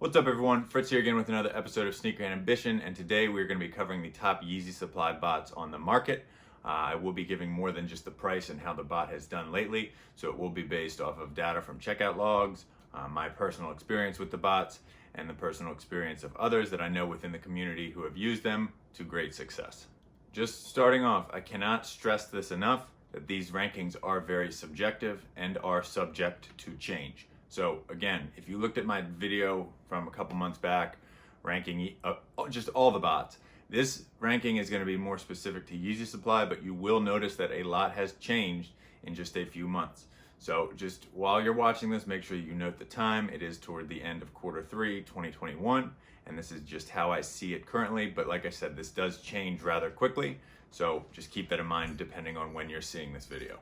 What's up everyone, Fritz here again with another episode of Sneakerhead Ambition, and today we're going to be covering the top Yeezy Supply bots on the market. I will be giving more than just the price and how the bot has done lately, so it will be based off of data from checkout logs, my personal experience with the bots, and the personal experience of others that I know within the community who have used them to great success. Just starting off, I cannot stress this enough that these rankings are very subjective and are subject to change. So again, if you looked at my video from a couple months back, ranking just all the bots, this ranking is going to be more specific to Yeezy Supply, but you will notice that a lot has changed in just a few months. So just while you're watching this, make sure you note the time. It is toward the end of Q3 2021, and this is just how I see it currently. But like I said, this does change rather quickly, so just keep that in mind depending on when you're seeing this video.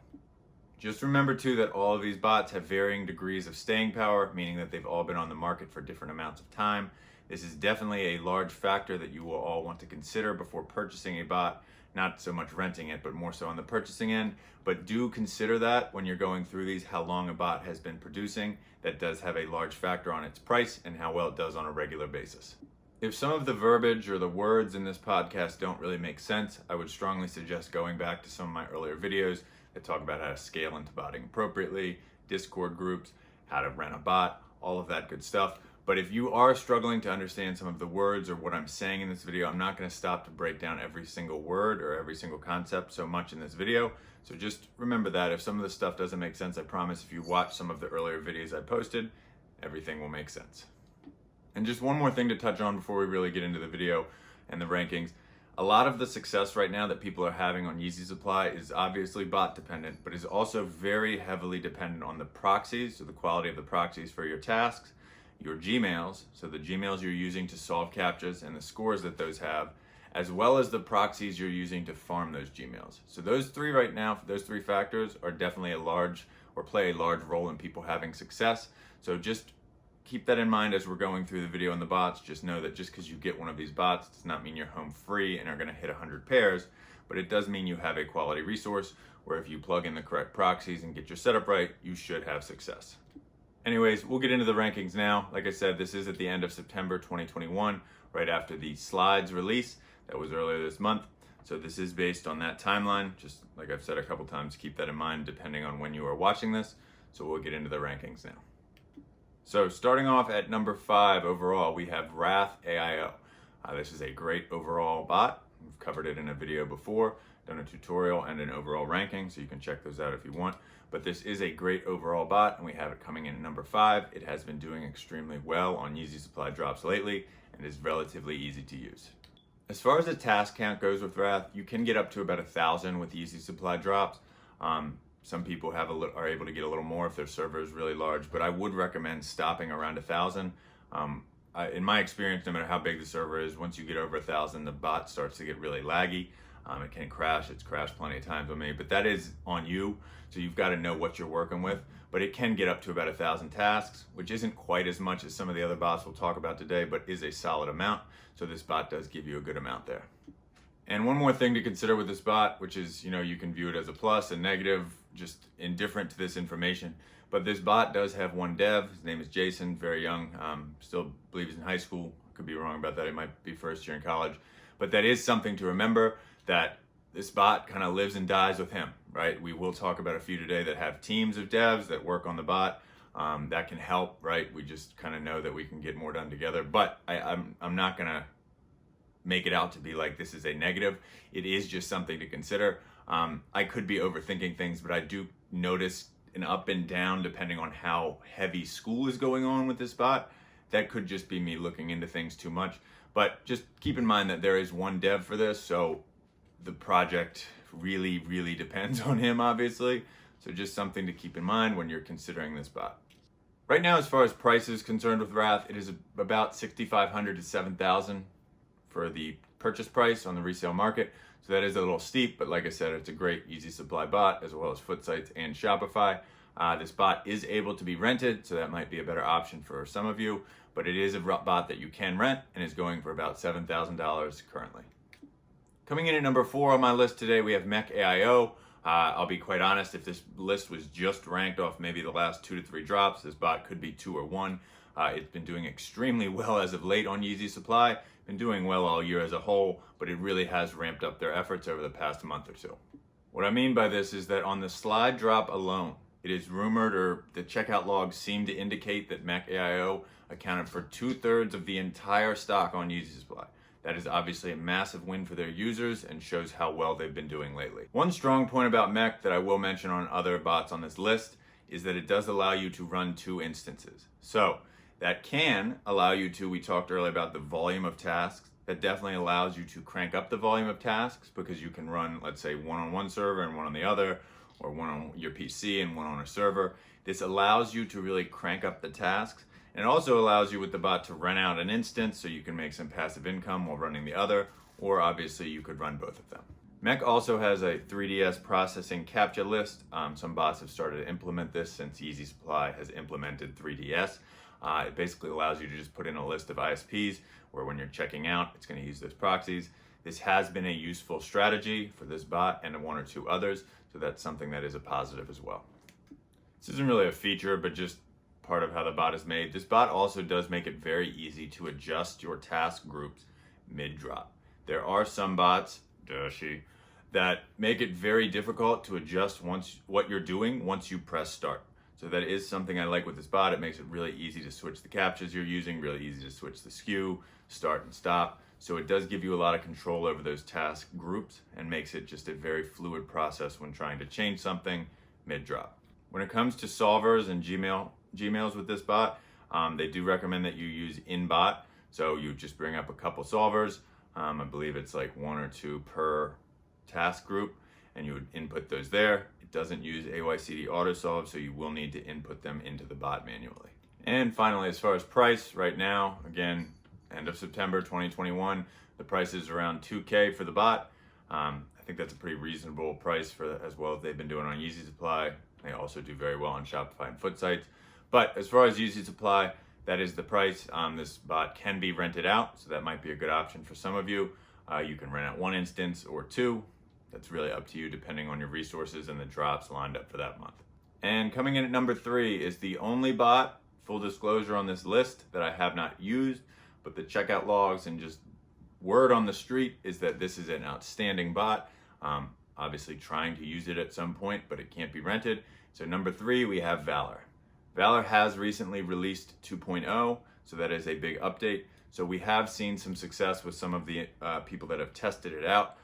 Just remember too that all of these bots have varying degrees of staying power, meaning that they've all been on the market for different amounts of time. This is definitely a large factor that you will all want to consider before purchasing a bot, not so much renting it, but more so on the purchasing end. But do consider that when you're going through these, how long a bot has been producing. That does have a large factor on its price and how well it does on a regular basis. If some of the verbiage or the words in this podcast don't really make sense, I would strongly suggest going back to some of my earlier videos that talk about how to scale into botting appropriately, Discord groups, how to rent a bot, all of that good stuff. But if you are struggling to understand some of the words or what I'm saying in this video, I'm not going to stop to break down every single word or every single concept so much in this video. So just remember that if some of the stuff doesn't make sense, I promise if you watch some of the earlier videos I posted, everything will make sense. And just one more thing to touch on before we really get into the video and the rankings. A lot of the success right now that people are having on Yeezy Supply is obviously bot dependent, but is also very heavily dependent on the proxies, so the quality of the proxies for your tasks, your Gmails, so the Gmails you're using to solve CAPTCHAs and the scores that those have, as well as the proxies you're using to farm those Gmails. So those three right now, those three factors are definitely play a large role in people having success. So just keep that in mind as we're going through the video on the bots. Just know that just because you get one of these bots does not mean you're home free and are going to hit 100 pairs, but it does mean you have a quality resource where if you plug in the correct proxies and get your setup right, you should have success. Anyways, we'll get into the rankings now. Like I said, this is at the end of September 2021, right after the slides release that was earlier this month. So this is based on that timeline. Just like I've said a couple times, keep that in mind depending on when you are watching this. So we'll get into the rankings now. So starting off at number 5 overall, we have Wrath AIO. This is a great overall bot. We've covered it in a video before, done a tutorial and an overall ranking, so you can check those out if you want. But this is a great overall bot, and we have it coming in at number 5. It has been doing extremely well on Yeezy Supply drops lately, and is relatively easy to use. As far as the task count goes with Wrath, you can get up to about 1,000 with Yeezy Supply drops. Some people are able to get a little more if their server is really large, but I would recommend stopping around 1,000. In my experience, no matter how big the server is, once you get over 1,000, the bot starts to get really laggy. It can crash. It's crashed plenty of times with me, but that is on you. So you've got to know what you're working with. But it can get up to about 1,000 tasks, which isn't quite as much as some of the other bots we'll talk about today, but is a solid amount. So this bot does give you a good amount there. And one more thing to consider with this bot, which is, you can view it as a plus and negative, just indifferent to this information. But this bot does have one dev. His name is Jason, very young, still believe he's in high school. Could be wrong about that. He might be first year in college. But that is something to remember, that this bot kind of lives and dies with him, right? We will talk about a few today that have teams of devs that work on the bot. That can help, right? We just kind of know that we can get more done together. But I'm not going to make it out to be like this is a negative. It is just something to consider. I could be overthinking things, but I do notice an up and down depending on how heavy school is going on with this bot. That could just be me looking into things too much. But just keep in mind that there is one dev for this, so the project really, really depends on him, obviously. So just something to keep in mind when you're considering this bot. Right now, as far as price is concerned with Wrath, it is about $6,500 to $7,000 for the purchase price on the resale market. So that is a little steep, but like I said, it's a great Yeezy Supply bot, as well as Footsites and Shopify. This bot is able to be rented, so that might be a better option for some of you, but it is a bot that you can rent and is going for about $7,000 currently. Coming in at number 4 on my list today, we have Mechio. I'll be quite honest, if this list was just ranked off maybe the last 2 to 3 drops, this bot could be 2 or 1. It's been doing extremely well as of late on Yeezy Supply, been doing well all year as a whole, but it really has ramped up their efforts over the past month or two. What I mean by this is that on the slide drop alone, it is rumored, or the checkout logs seem to indicate, that Mechio accounted for 2/3 of the entire stock on Yeezy Supply. That is obviously a massive win for their users and shows how well they've been doing lately. One strong point about Mech that I will mention on other bots on this list is that it does allow you to run 2 instances. So that can allow you to, we talked earlier about the volume of tasks, that definitely allows you to crank up the volume of tasks because you can run, let's say, one on one server and one on the other, or one on your PC and one on a server. This allows you to really crank up the tasks, and it also allows you with the bot to rent out an instance so you can make some passive income while running the other, or obviously you could run both of them. Mech also has a 3DS processing CAPTCHA list. Some bots have started to implement this since Yeezy Supply has implemented 3DS. It basically allows you to just put in a list of ISPs where when you're checking out, it's going to use those proxies. This has been a useful strategy for this bot and one or two others, so that's something that is a positive as well. This isn't really a feature, but just part of how the bot is made. This bot also does make it very easy to adjust your task groups mid-drop. There are some bots, that make it very difficult to adjust what you're doing once you press start. So that is something I like with this bot. It makes it really easy to switch the captchas you're using, really easy to switch the SKU, start and stop. So it does give you a lot of control over those task groups and makes it just a very fluid process when trying to change something mid-drop. When it comes to solvers and Gmails with this bot, they do recommend that you use in-bot. So you just bring up a couple solvers. I believe it's like 1 or 2 per task group, and you would input those there. It doesn't use AYCD autosolve, so you will need to input them into the bot manually. And finally, as far as price, right now, again, end of September 2021, the price is around $2K for the bot. I think that's a pretty reasonable price for as well as they've been doing on Yeezy Supply. They also do very well on Shopify and Foot sites. But as far as Yeezy Supply, that is the price. This bot can be rented out, so that might be a good option for some of you. You can rent out 1 instance or 2. That's really up to you depending on your resources and the drops lined up for that month. And coming in at number 3 is the only bot, full disclosure, on this list that I have not used, but the checkout logs and just word on the street is that this is an outstanding bot. Obviously trying to use it at some point, but it can't be rented. So number 3, we have Valor. Valor has recently released 2.0, so that is a big update. So we have seen some success with some of the people that have tested it out.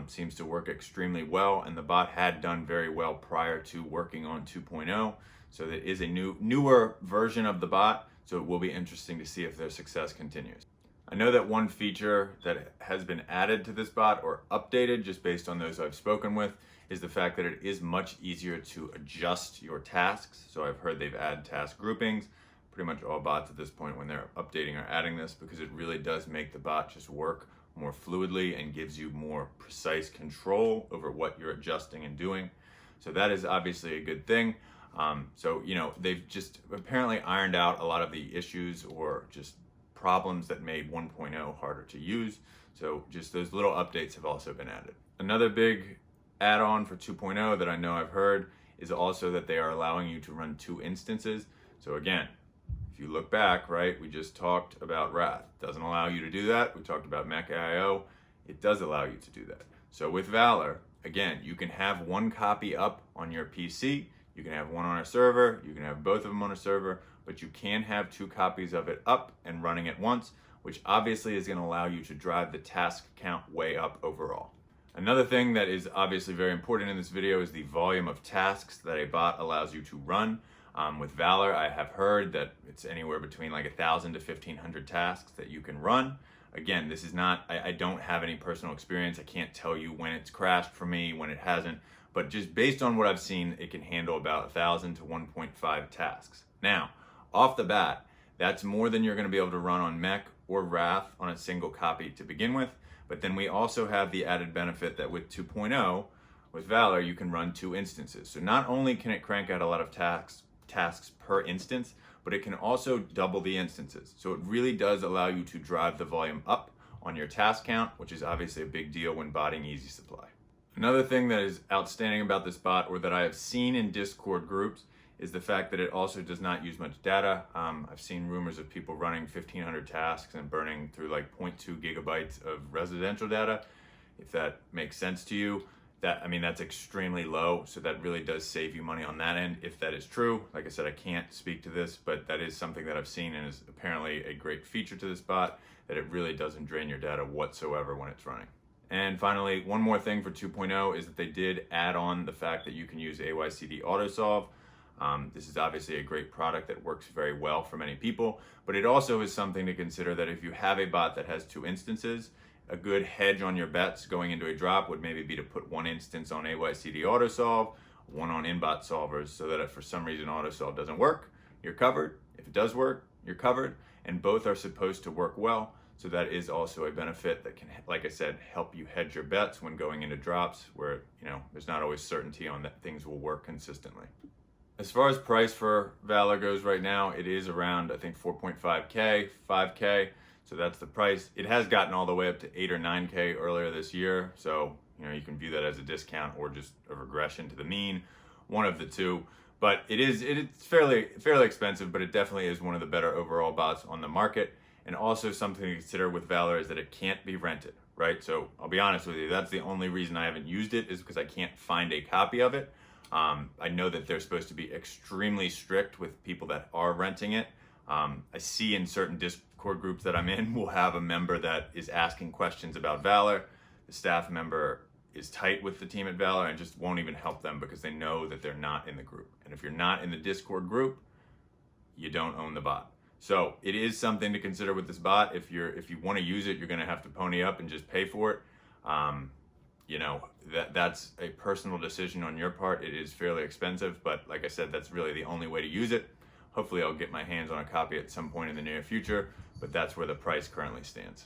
Seems to work extremely well, and the bot had done very well prior to working on 2.0. So there is a newer version of the bot, so it will be interesting to see if their success continues. I know that one feature that has been added to this bot, or updated just based on those I've spoken with, is the fact that it is much easier to adjust your tasks. So I've heard they've added task groupings. Pretty much all bots at this point, when they're updating, are adding this because it really does make the bot just work more fluidly and gives you more precise control over what you're adjusting and doing. So that is obviously a good thing. So, they've just apparently ironed out a lot of the issues or just problems that made 1.0 harder to use. So just those little updates have also been added. Another big add-on for 2.0 that I know I've heard is also that they are allowing you to run 2 instances. So again, if you look back, right, we just talked about Wrath. Doesn't allow you to do that. We talked about Mechio. It does allow you to do that. So with Valor, again, you can have 1 copy up on your PC. You can have 1 on a server. You can have both of them on a server, but you can have 2 copies of it up and running at once, which obviously is going to allow you to drive the task count way up overall. Another thing that is obviously very important in this video is the volume of tasks that a bot allows you to run. With Valor, I have heard that it's anywhere between like 1,000 to 1,500 tasks that you can run. Again, this is not, I don't have any personal experience. I can't tell you when it's crashed for me, when it hasn't, but just based on what I've seen, it can handle about 1,000 to 1.5 tasks. Now, off the bat, that's more than you're going to be able to run on Mech or Wrath on a single copy to begin with. But then we also have the added benefit that with 2.0, with Valor, you can run 2 instances. So not only can it crank out a lot of tasks per instance, but it can also double the instances. So it really does allow you to drive the volume up on your task count, which is obviously a big deal when botting Yeezy Supply. Another thing that is outstanding about this bot, or that I have seen in Discord groups, is the fact that it also does not use much data. I've seen rumors of people running 1,500 tasks and burning through like 0.2 gigabytes of residential data. If that makes sense to you, that's extremely low. So that really does save you money on that end, if that is true. Like I said, I can't speak to this, but that is something that I've seen and is apparently a great feature to this bot, that it really doesn't drain your data whatsoever when it's running. And finally, one more thing for 2.0 is that they did add on the fact that you can use AYCD AutoSolve. This is obviously a great product that works very well for many people, but it also is something to consider that if you have a bot that has 2 instances, a good hedge on your bets going into a drop would maybe be to put 1 instance on AYCD AutoSolve, 1 on inbot solvers, so that if for some reason AutoSolve doesn't work, you're covered. If it does work, you're covered, and both are supposed to work well. So that is also a benefit that can, like I said, help you hedge your bets when going into drops where, there's not always certainty on that things will work consistently. As far as price for Valor goes right now, it is around, I think, 4.5K, 5K. So that's the price. It has gotten all the way up to 8 or 9K earlier this year. So, you can view that as a discount or just a regression to the mean, one of the two. But it's fairly expensive, but it definitely is one of the better overall bots on the market. And also something to consider with Valor is that it can't be rented, right? So I'll be honest with you, that's the only reason I haven't used it, is because I can't find a copy of it. I know that they're supposed to be extremely strict with people that are renting it. I see in certain Discord groups that I'm in, we'll have a member that is asking questions about Valor. The staff member is tight with the team at Valor and just won't even help them because they know that they're not in the group. And if you're not in the Discord group, you don't own the bot. So it is something to consider with this bot. If you want to use it, you're going to have to pony up and just pay for it. That's a personal decision on your part. It is fairly expensive, but like I said, that's really the only way to use it. Hopefully I'll get my hands on a copy at some point in the near future, but that's where the price currently stands.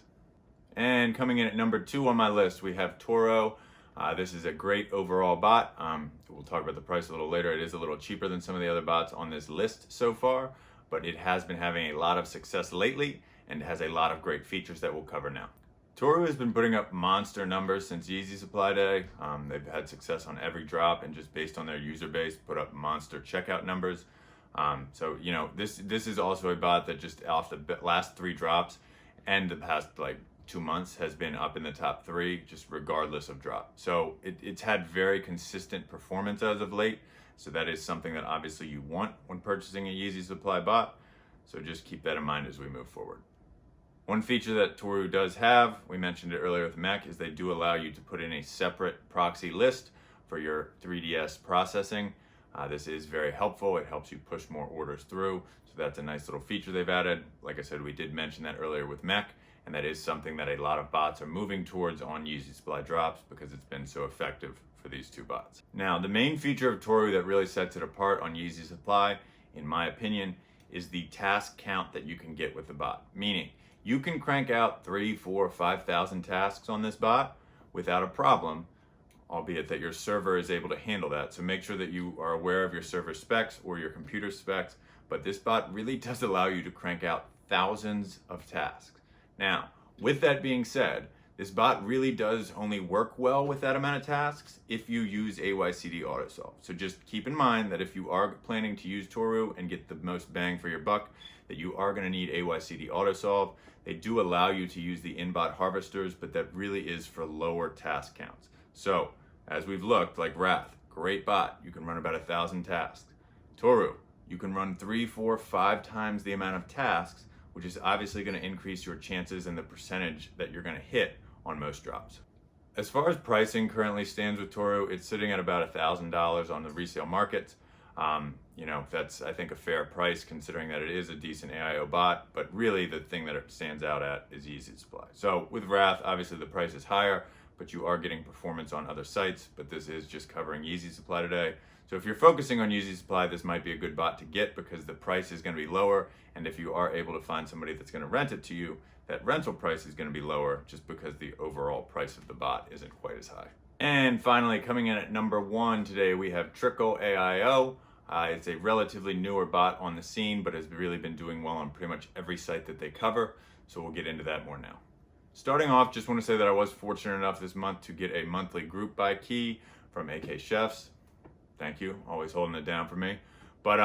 And coming in at number 2 on my list, we have Toru. This is a great overall bot. We'll talk about the price a little later. It is a little cheaper than some of the other bots on this list so far, but it has been having a lot of success lately and has a lot of great features that we'll cover now. Toru has been putting up monster numbers since Yeezy Supply Day. They've had success on every drop and just based on their user base, put up monster checkout numbers. This is also a bot that just off the last 3 drops and the past 2 months has been up in the top 3, just regardless of drop. So it's had very consistent performance as of late. So that is something that obviously you want when purchasing a Yeezy Supply bot. So just keep that in mind as we move forward. One feature that Toru does have, we mentioned it earlier with Mech, is they do allow you to put in a separate proxy list for your 3DS processing. This is very helpful. It helps you push more orders through. So that's a nice little feature they've added. Like I said, we did mention that earlier with Mech, and that is something that a lot of bots are moving towards on Yeezy Supply drops because it's been so effective for these 2 bots. Now, the main feature of Toru that really sets it apart on Yeezy Supply, in my opinion, is the task count that you can get with the bot. Meaning, you can crank out 3, 4, 5,000 tasks on this bot without a problem, albeit that your server is able to handle that. So make sure that you are aware of your server specs or your computer specs, but this bot really does allow you to crank out thousands of tasks. Now, with that being said, this bot really does only work well with that amount of tasks if you use AYCD AutoSolve. So just keep in mind that if you are planning to use Toru and get the most bang for your buck, that you are going to need AYCD AutoSolve. They do allow you to use the inbot harvesters, but that really is for lower task counts. So as we've looked, like Wrath, great bot, you can run about 1,000 tasks. Toru, you can run 3, 4, 5 times the amount of tasks, which is obviously going to increase your chances and the percentage that you're going to hit on most drops. As far as pricing currently stands with Toru, it's sitting at about $1,000 on the resale market. That's, I think, a fair price considering that it is a decent AIO bot, but really the thing that it stands out at is Yeezy Supply. So with Wrath, obviously the price is higher, but you are getting performance on other sites, but this is just covering Yeezy Supply today. So if you're focusing on Yeezy Supply, this might be a good bot to get because the price is going to be lower, and if you are able to find somebody that's going to rent it to you, that rental price is going to be lower just because the overall price of the bot isn't quite as high. And finally, coming in at number 1 today, we have Trickleio. It's a relatively newer bot on the scene, but has really been doing well on pretty much every site that they cover. So we'll get into that more now. Starting off, just want to say that I was fortunate enough this month to get a monthly group buy key from AK Chefs. Thank you, always holding it down for me. But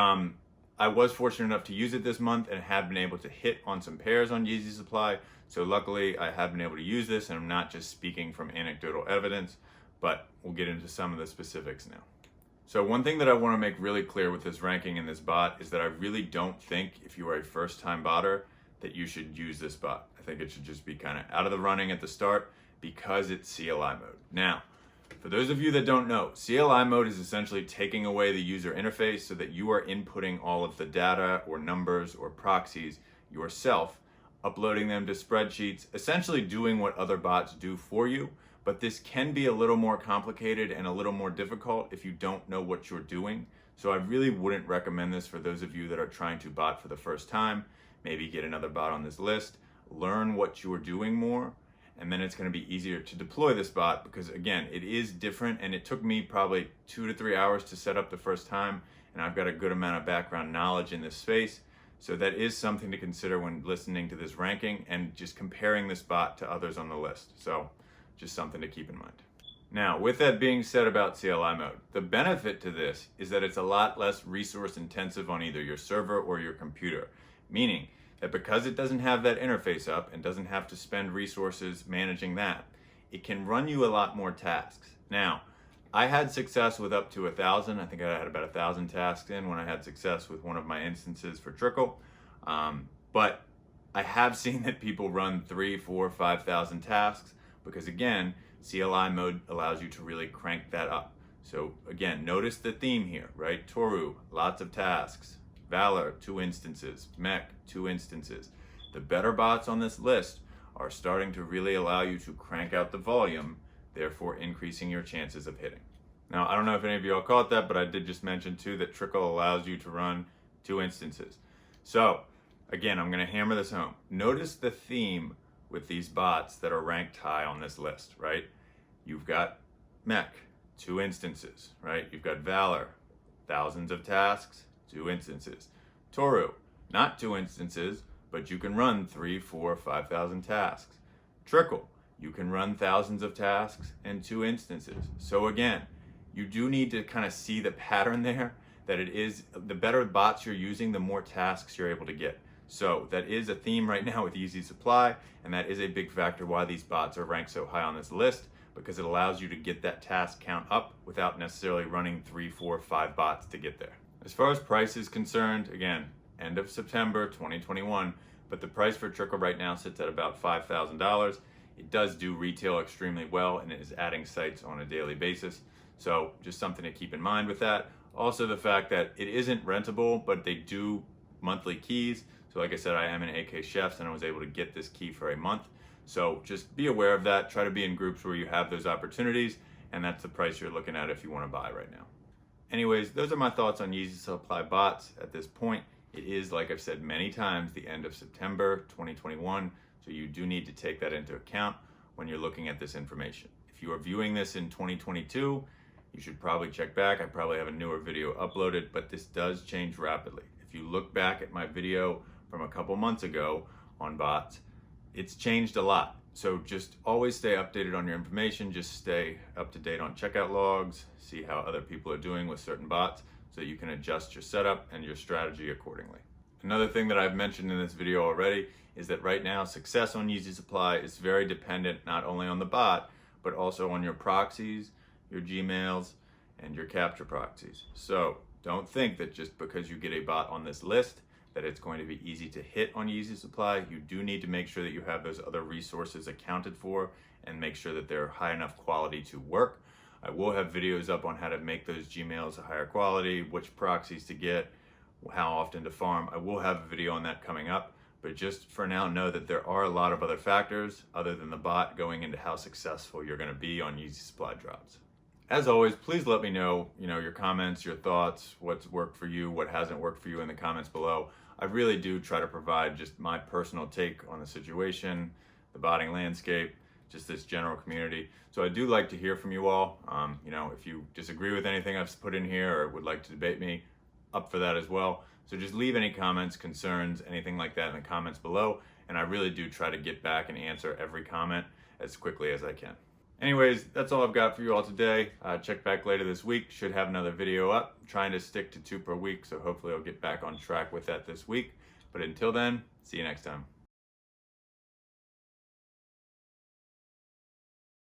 I was fortunate enough to use it this month and have been able to hit on some pairs on Yeezy Supply. So luckily I have been able to use this, and I'm not just speaking from anecdotal evidence, but we'll get into some of the specifics now. So one thing that I want to make really clear with this ranking in this bot is that I really don't think if you are a first-time botter that you should use this bot. I think it should just be kind of out of the running at the start because it's CLI mode. Now, for those of you that don't know, CLI mode is essentially taking away the user interface so that you are inputting all of the data or numbers or proxies yourself, uploading them to spreadsheets, essentially doing what other bots do for you. But this can be a little more complicated and a little more difficult if you don't know what you're doing. So I really wouldn't recommend this for those of you that are trying to bot for the first time. Maybe get another bot on this list, learn what you're doing more, and then it's going to be easier to deploy this bot because, again, it is different, and it took me probably 2 to 3 hours to set up the first time, and I've got a good amount of background knowledge in this space. So that is something to consider when listening to this ranking and just comparing this bot to others on the list. So just something to keep in mind. Now, with that being said about CLI mode, the benefit to this is that it's a lot less resource intensive on either your server or your computer, meaning that because it doesn't have that interface up and doesn't have to spend resources managing that, it can run you a lot more tasks. Now, I had success with up to 1,000. I think I had about 1,000 tasks in when I had success with one of my instances for Trickle. But I have seen that people run 3, 4, 5,000 tasks because, again, CLI mode allows you to really crank that up. So again, notice the theme here, right? Toru, lots of tasks. Valor, 2 instances. Mech, 2 instances. The better bots on this list are starting to really allow you to crank out the volume, therefore increasing your chances of hitting. Now, I don't know if any of you all caught that, but I did just mention too that Trickle allows you to run 2 instances. So again, I'm going to hammer this home. Notice the theme with these bots that are ranked high on this list, right? You've got Mech, 2 instances, right? You've got Valor, thousands of tasks, 2 instances. Toru, not 2 instances, but you can run 3, 4, 5,000 tasks. Trickle, you can run thousands of tasks and 2 instances. So again, you do need to kind of see the pattern there, that it is the better bots you're using, the more tasks you're able to get. So that is a theme right now with Yeezy Supply, and that is a big factor why these bots are ranked so high on this list, because it allows you to get that task count up without necessarily running 3, 4, 5 bots to get there. As far as price is concerned, again, end of September 2021, but the price for Trickle right now sits at about $5,000. It does do retail extremely well, and it is adding sites on a daily basis. So just something to keep in mind with that. Also the fact that it isn't rentable, but they do monthly keys. So like I said, I am an AK Chefs and I was able to get this key for a month. So just be aware of that. Try to be in groups where you have those opportunities, and that's the price you're looking at if you want to buy right now. Anyways, those are my thoughts on Yeezy Supply bots at this point. It is, like I've said many times, the end of September 2021, so you do need to take that into account when you're looking at this information. If you are viewing this in 2022, you should probably check back. I probably have a newer video uploaded, but this does change rapidly. If you look back at my video from a couple months ago on bots, it's changed a lot. So just always stay updated on your information. Just stay up to date on checkout logs, see how other people are doing with certain bots so you can adjust your setup and your strategy accordingly. Another thing that I've mentioned in this video already is that right now success on Yeezy Supply is very dependent not only on the bot, but also on your proxies, your Gmails, and your capture proxies. So don't think that just because you get a bot on this list that it's going to be easy to hit on Yeezy Supply. You do need to make sure that you have those other resources accounted for and make sure that they're high enough quality to work. I will have videos up on how to make those Gmails a higher quality, which proxies to get, how often to farm. I will have a video on that coming up, but just for now, know that there are a lot of other factors other than the bot going into how successful you're gonna be on Yeezy Supply drops. As always, please let me know, your comments, your thoughts, what's worked for you, what hasn't worked for you in the comments below. I really do try to provide just my personal take on the situation, the botting landscape, just this general community. So I do like to hear from you all. If you disagree with anything I've put in here or would like to debate me, up for that as well. So just leave any comments, concerns, anything like that in the comments below. And I really do try to get back and answer every comment as quickly as I can. Anyways, that's all I've got for you all today. Check back later this week. Should have another video up. I'm trying to stick to 2 per week, so hopefully I'll get back on track with that this week. But until then, see you next time.